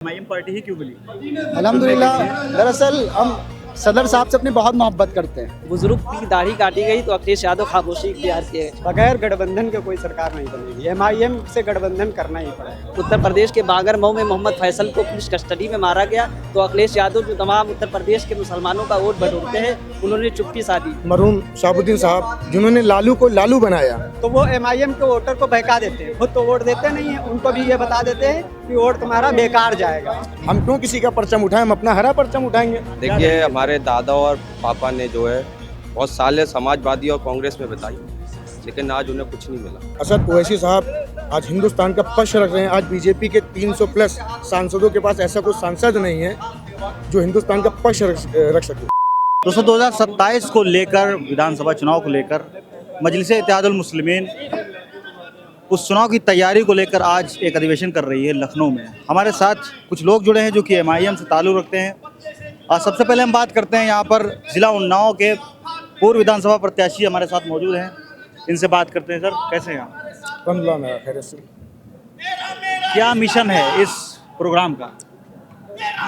MIM party ही क्यों मिली? अल्हम्दुलिल्लाह। दरअसल हम सदर साहब से अपनी बहुत मोहब्बत करते हैं। बुजुर्ग की दाढ़ी काटी गई तो अखिलेश यादव खामोशी इख्तियार किए। बगैर गठबंधन के कोई सरकार नहीं बनेगी, एमआईएम से गठबंधन करना ही पड़ेगा। उत्तर प्रदेश के बागरमऊ में मोहम्मद फैसल को पुलिस कस्टडी में मारा गया तो अखिलेश यादव जो तमाम उत्तर प्रदेश के मुसलमानों का वोट बटोरते हैं उन्होंने चुप्पी साधी। मरहूम शहाबुद्दीन साहब जिन्होंने लालू को लालू बनाया, तो वो एमआईएम के वोटर को बहका देते हैं, खुद तो वोट देते नहीं है, उनको भी ये बता देते हैं कि वोट तुम्हारा बेकार जाएगा। हम क्यों किसी का परचम उठाएं, हम अपना हरा परचम उठाएंगे। देखिए, हमारे दादा और पापा ने जो है बहुत साल समाजवादी और कांग्रेस में बिताई, लेकिन आज उन्हें कुछ नहीं मिला। असद ओवैसी साहब आज हिंदुस्तान का पक्ष रख रहे हैं। आज बीजेपी के 300 प्लस सांसदों के पास ऐसा कोई सांसद नहीं है जो हिंदुस्तान का पक्ष रख सके। दोस्तों, 2027 को लेकर विधानसभा चुनाव को लेकर मजलिस इत्तेहादुल मुस्लिमीन उस चुनाव की तैयारी को लेकर आज एक अधिवेशन कर रही है लखनऊ में। हमारे साथ कुछ लोग जुड़े हैं जो कि एमआईएम से ताल्लुक़ रखते हैं। सबसे पहले हम बात करते हैं, यहाँ पर जिला उन्नाव के पूर्व विधानसभा प्रत्याशी हमारे साथ मौजूद हैं, इनसे बात करते हैं। सर, कैसे हैं आप? क्या मिशन है इस प्रोग्राम का?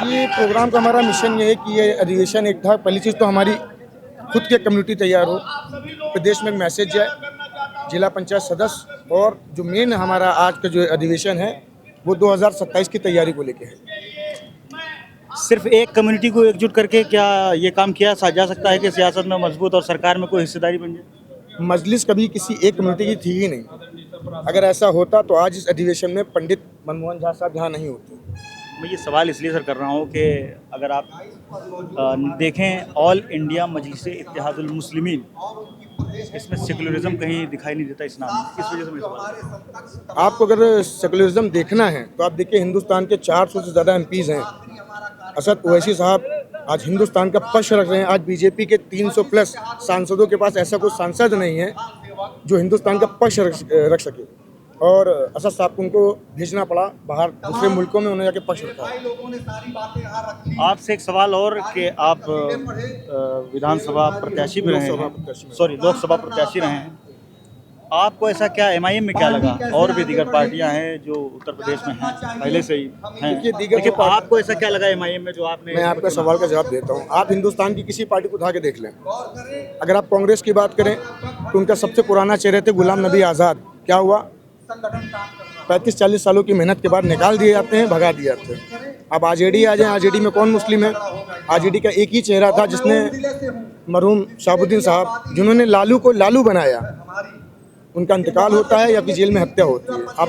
ये प्रोग्राम का हमारा मिशन ये है कि ये अधिवेशन एक था। पहली चीज़ तो हमारी खुद की कम्युनिटी तैयार हो, प्रदेश में एक मैसेज जाए, जिला पंचायत सदस्य, और जो मेन हमारा आज का जो अधिवेशन है वो 2027 की तैयारी को लेके है। सिर्फ एक कम्युनिटी को एकजुट करके क्या ये काम किया जा सकता है कि सियासत में मजबूत और सरकार में कोई हिस्सेदारी बन जाए? मजलिस कभी किसी एक कम्युनिटी की थी ही नहीं। अगर ऐसा होता तो आज इस अधिवेशन में पंडित मनमोहन झा साहब यहाँ नहीं होते। मैं ये सवाल इसलिए सर कर रहा हूँ कि अगर आप देखें ऑल इंडिया मजलिस इत्तेहादुल मुस्लिमीन, इसमें सेकुलरिज्म कहीं दिखाई नहीं देता इस नाम में, इस वजह से मैं सवाल। आपको अगर सेकुलरिज्म देखना है तो आप देखिए, हिंदुस्तान के 400 से ज़्यादा एमपीज़ हैं। असद ओवैसी साहब आज हिंदुस्तान का पक्ष रख रहे हैं। आज बीजेपी के 300 प्लस सांसदों के पास ऐसा कोई सांसद नहीं है जो हिंदुस्तान का पक्ष रख सके, और असद साहब को उनको भेजना पड़ा बाहर दूसरे मुल्कों में, उन्होंने जाके पक्ष रखा। आपसे एक सवाल और कि आप विधानसभा प्रत्याशी भी रहे हैं, लोकसभा प्रत्याशी रहे हैं, आपको ऐसा क्या एमआईएम में क्या लगा? और भी दीगर पार्टियां हैं जो उत्तर प्रदेश में हैं, पहले से ही हैं, लेकिन आपको ऐसा क्या लगा एमआईएम में जो आपने? मैं आपका सवाल का जवाब देता हूँ। आप हिंदुस्तान की किसी पार्टी को उठा के देख लें। अगर आप कांग्रेस की बात करें तो उनका सबसे पुराना चेहरे थे गुलाम नबी आज़ाद। क्या हुआ? 35-40 सालों की मेहनत के बाद निकाल दिए जाते हैं, भगा दिए जाते हैं। अब आरजेडी आ जाए, आरजेडी में कौन मुस्लिम है? आरजेडी का एक ही चेहरा था जिसने मरहूम शहाबुद्दीन साहब जिन्होंने लालू को लालू बनाया, उनका इंतकाल होता है या फिर जेल में हत्या होती है। आप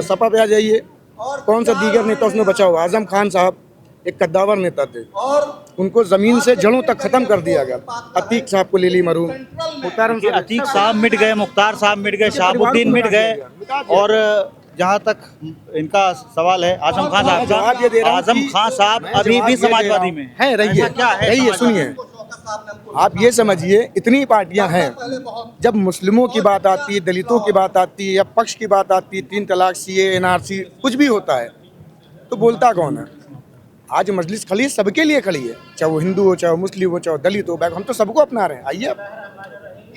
सपा पे आ जाइए, कौन सा दीगर नेता उसमें बचा हुआ? आजम खान साहब एक कद्दावर नेता थे, उनको जमीन से जड़ों तक खत्म कर दिया गया। अतीक साहब को ले ली मरहूम, अतीक साहब मिट गए, मुख्तार साहब मिट गए, शहाबुद्दीन मिट गए, और जहाँ तक इनका सवाल है आजम खान साहब, आजम खान साहब अभी भी समाजवादी में है। रहिए, सुनिए, आप ये समझिए, इतनी पार्टियां हैं, जब मुस्लिमों की बात आती है, दलितों की बात आती है, या पक्ष की बात आती है, 3 तलाक, सीए, एनआरसी, कुछ भी होता है तो बोलता कौन है? आज मजलिस खड़ी सबके लिए खड़ी है, चाहे वो हिंदू हो, चाहे वो मुस्लिम हो, चाहे वो दलित हो, हम तो सबको अपना रहे हैं। आइए,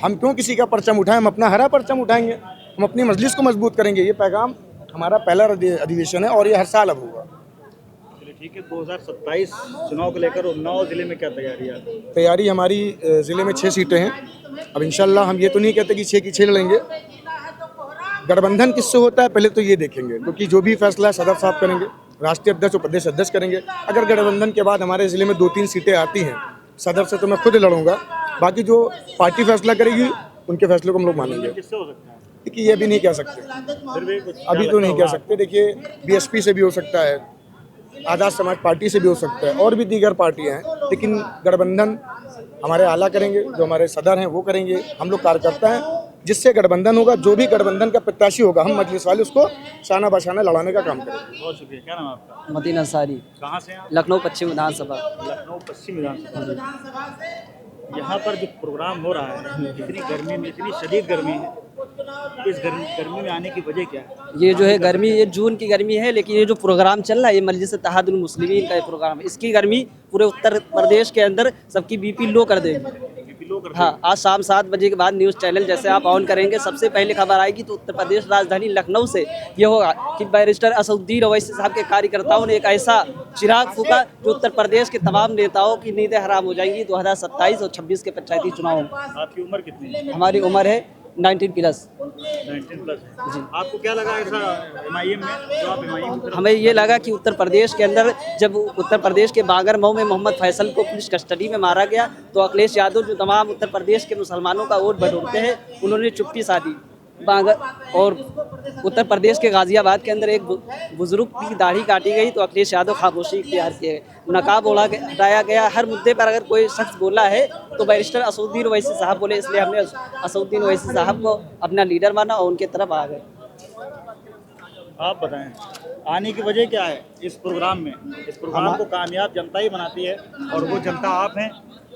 हम क्यों किसी का परचम उठाएं, हम अपना हरा परचम उठाएंगे, हम अपनी मजलिस को मजबूत करेंगे। ये पैगाम हमारा पहला अधिवेशन है और ये हर साल अब होगा। ठीक है, 2027 चुनाव को लेकर उन्नाव जिले में क्या तैयारी है? तैयारी हमारी ज़िले में 6 सीटें हैं। अब इंशाल्लाह हम ये तो नहीं कहते कि 6 की 6 लड़ेंगे। गठबंधन किससे होता है पहले तो ये देखेंगे, क्योंकि जो भी फैसला है सदर साहब करेंगे, राष्ट्रीय अध्यक्ष और प्रदेश अध्यक्ष करेंगे। अगर गठबंधन के बाद हमारे ज़िले में 2-3 सीटें आती हैं सदर से तो मैं खुद लड़ूंगा, बाकी जो पार्टी फैसला करेगी उनके फैसले को हम लोग मानेंगे। किससे हो सकता है? देखिए, ये भी नहीं कह सकते, अभी तो नहीं कह सकते। देखिए, बीएसपी से भी हो सकता है, आज़ाद समाज पार्टी से भी हो सकता है, और भी दीगर पार्टियां हैं, लेकिन गठबंधन हमारे आला करेंगे, जो हमारे सदर हैं वो करेंगे, हम लोग कार्यकर्ता हैं। जिससे गठबंधन होगा, जो भी गठबंधन का प्रत्याशी होगा, हम मजलिस वाले उसको शाना बशाना लड़ाने का काम करेंगे। बहुत शुक्रिया। क्या नाम है आपका? मदीन अंसारी, कहाँ से हैं आप? लखनऊ पश्चिम विधानसभा। लखनऊ पश्चिम विधानसभा। यहाँ पर जो प्रोग्राम हो रहा है, इतनी गर्मी में, इतनी शदीद गर्मी है, इस गर्मी में आने की वजह क्या है? ये जो है गर्मी, ये जून की गर्मी है, लेकिन ये जो प्रोग्राम चल रहा है, ये मजलिस इत्तेहादुल मुस्लिमीन का ये प्रोग्राम है। इसकी गर्मी पूरे उत्तर प्रदेश के अंदर सबकी बीपी लो कर देगी। स्लो करते हाँ, आज शाम 7 बजे के बाद न्यूज़ चैनल जैसे आप ऑन करेंगे, सबसे पहले खबर आएगी तो उत्तर प्रदेश राजधानी लखनऊ से ये होगा कि बैरिस्टर असदुद्दीन ओवैसी साहब के कार्यकर्ताओं ने एक ऐसा चिराग फूका जो उत्तर प्रदेश के तमाम नेताओं की नींदें हराम हो जाएंगी 2027 और 26 के पंचायती चुनाव में। आपकी उम्र कितनी है? हमारी उम्र है 19 प्लस। 19 प्लस है। जी, आपको क्या लगा ऐसा एमआईएम में जो आप एमआईएम की तरफ- हमें ये लगा कि उत्तर प्रदेश के अंदर जब उत्तर प्रदेश के बांगरमऊ में मोहम्मद फैसल को पुलिस कस्टडी में मारा गया तो अखिलेश यादव जो तमाम उत्तर प्रदेश के मुसलमानों का वोट बटोरते हैं उन्होंने चुप्पी साधी बांगर। और उत्तर प्रदेश के गाजियाबाद के अंदर एक बुजुर्ग की दाढ़ी काटी गई तो अखिलेश यादव खामोशी इख्तियार किए, नकाब हटाया गया। हर मुद्दे पर अगर कोई शख्स बोला है तो बैरिस्टर असदुद्दीन ओवैसी साहब बोले, इसलिए हमने असदुद्दीन ओवैसी साहब को अपना लीडर माना और उनके तरफ आ गए। आप बताएं आने की वजह क्या है इस प्रोग्राम में? इस प्रोग्राम को कामयाब जनता ही बनाती है और वो जनता आप हैं।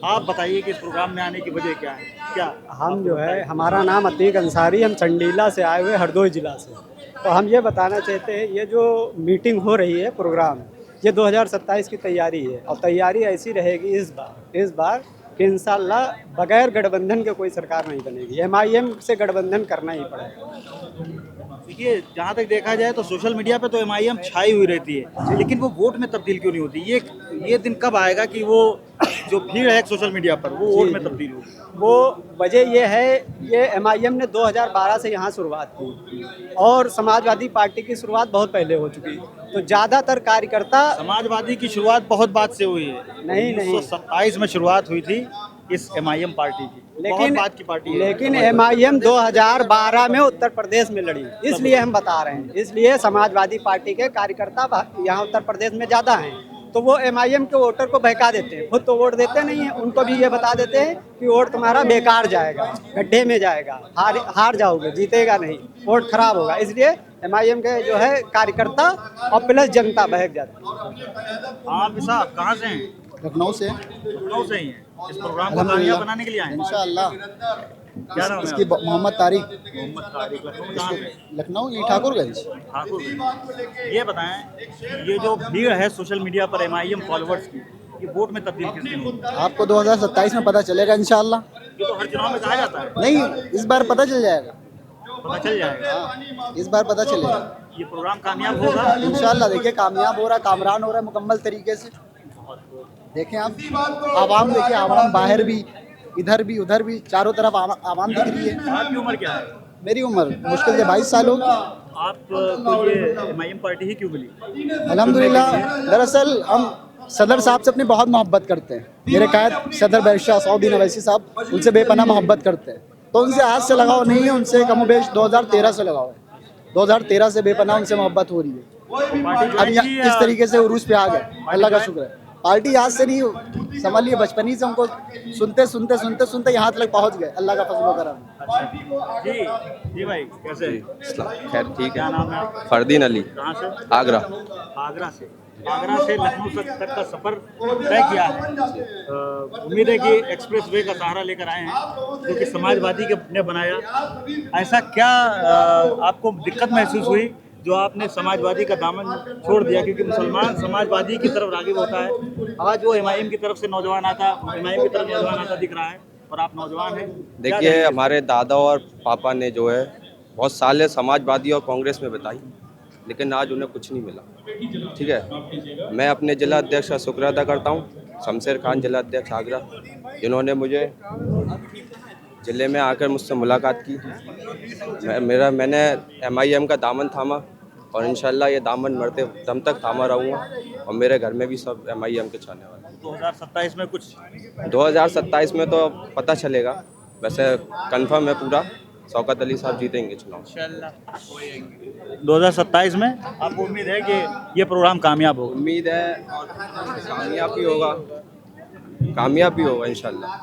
आप बताइए कि इस प्रोग्राम में आने की वजह क्या है? क्या हम जो है, हमारा नाम अतीक अंसारी, हम चंडीला से आए हुए, हरदोई जिला से। तो हम ये बताना चाहते हैं ये जो मीटिंग हो रही है, प्रोग्राम, ये 2027 की तैयारी है और तैयारी ऐसी रहेगी इस बार कि इंशाल्लाह बगैर गठबंधन के कोई सरकार नहीं बनेगी, एमआईएम से गठबंधन करना ही पड़ेगा। देखिए, जहाँ तक देखा जाए तो सोशल मीडिया पे तो एमआईएम छाई हुई रहती है, लेकिन वो वोट में तब्दील क्यों नहीं होती? ये दिन कब आएगा कि वो जो भीड़ है सोशल मीडिया पर वो वोट में तब्दील होगी? वो वजह ये है, ये एमआईएम ने 2012 से यहाँ शुरुआत की और समाजवादी पार्टी की शुरुआत बहुत पहले हो चुकी, तो ज़्यादातर कार्यकर्ता समाजवादी की शुरुआत बहुत बाद से हुई है। नहीं 1927 में शुरुआत हुई थी इस एमआईएम पार्टी की, बहुत बाद की पार्टी है। लेकिन एमआईएम 2012 में उत्तर प्रदेश में लड़ी, इसलिए हम बता रहे हैं। इसलिए समाजवादी पार्टी के कार्यकर्ता यहाँ उत्तर प्रदेश में ज़्यादा हैं, तो वो एमआईएम के वोटर को बहका देते हैं। खुद तो वोट देते नहीं हैं, उनको भी ये बता देते हैं कि वोट तुम्हारा बेकार जाएगा, गड्ढे में जाएगा, हार जाओगे, जीतेगा नहीं, वोट खराब होगा। इसलिए एमआईएम के जो है कार्यकर्ता और प्लस जनता बहक जाती है। आप साहब कहाँ से हैं? लखनऊ से। लखनऊ से ही हैं। इस प्रोग्राम को कामयाब बनाने के लिए आए हैं? इंशाअल्लाह। क्या नाम है इसकी मोहम्मद तारिक, मोहम्मद तारिक। लखनऊ में कहाँ से? लखनऊ ये ठाकुरगंज। ठाकुर। ये बताएं, ये जो भीड़ है सोशल मीडिया पर एमआईएम फॉलोअर्स की, ये वोट में तब्दील किस दिन होगी? आपको 2027 में पता चलेगा इंशाअल्लाह। ये तो हर चुनाव में कहा जाता है। नहीं, इस बार पता चल जाएगा। पता चल जाएगा। हाँ, इस बार पता चलेगा ये प्रोग्राम कामयाब होगा इंशाअल्लाह। देखिए कामयाब हो रहा, कामरान हो रहा है मुकम्मल तरीके से। देखें आप, आवाम देखिए, आवाम बाहर भी, इधर भी, उधर भी, चारों तरफ आवाम दिख रही है। आपकी उम्र क्या है? मेरी उम्र मुश्किल से 22 साल होगी। आपको ये एमआईएम पार्टी ही क्यों मिली? अल्हम्दुलिल्लाह। दरअसल हम सदर साहब से अपनी बहुत मोहब्बत करते हैं। मेरे कायद सदर बैरिस्टर असदुद्दीन ओवैसी साहब, उनसे बेपनाह मोहब्बत करते हैं, तो उनसे आज से लगाव नहीं है, उनसे कमोबेश 2013 से लगाव है। 2013 से बेपनाह उनसे मोहब्बत हो रही है। अब यहाँ किस तरीके से उरूज पे आ गए, अल्लाह का शुक्र है। पार्टी आज से नहीं, समझ लिए बचपन ही से उनको सुनते यहाँ तक पहुँच गए, अल्लाह का फजल करम। जी भाई, कैसे हैं? खैर ठीक क्या है। नाम है आपका? फरदीन अली, कहाँ से? आगरा। आगरा से। आगरा से लखनऊ तक का सफर तय किया है। उम्मीद है कि एक्सप्रेस वे का सहारा लेकर आए हैं जो कि समाजवादी के ने बनाया। ऐसा क्या आपको दिक्कत महसूस हुई जो आपने समाजवादी का दामन छोड़ दिया? क्योंकि मुसलमान समाजवादी की तरफ राग़िब होता है, आज वो एमआईएम की तरफ से नौजवान आता, एमआईएम की तरफ नौजवान आता दिख रहा है और आप नौजवान हैं। देखिए, हमारे दादा और पापा ने जो है बहुत सालें समाजवादी और कांग्रेस में बिताई, लेकिन आज उन्हें कुछ नहीं मिला। ठीक है, मैं अपने जिला अध्यक्ष का शुक्र अदा करता हूँ, शमशेर खान जिला अध्यक्ष आगरा, जिन्होंने मुझे ज़िले में आकर मुझसे मुलाकात की। मैंने एमआईएम का दामन थामा और इंशाल्लाह ये दामन मरते दम तक थामा रहूँगा और मेरे घर में भी सब एमआईएम के चाहने वाले हैं। 2027 में कुछ 2027 में तो पता चलेगा, वैसे कंफर्म है पूरा, शौकत अली साहब जीतेंगे चुनाव। 2027 में आपको उम्मीद है कि ये प्रोग्राम कामयाब होगा? उम्मीद है, कामयाब भी होगा इंशाल्लाह।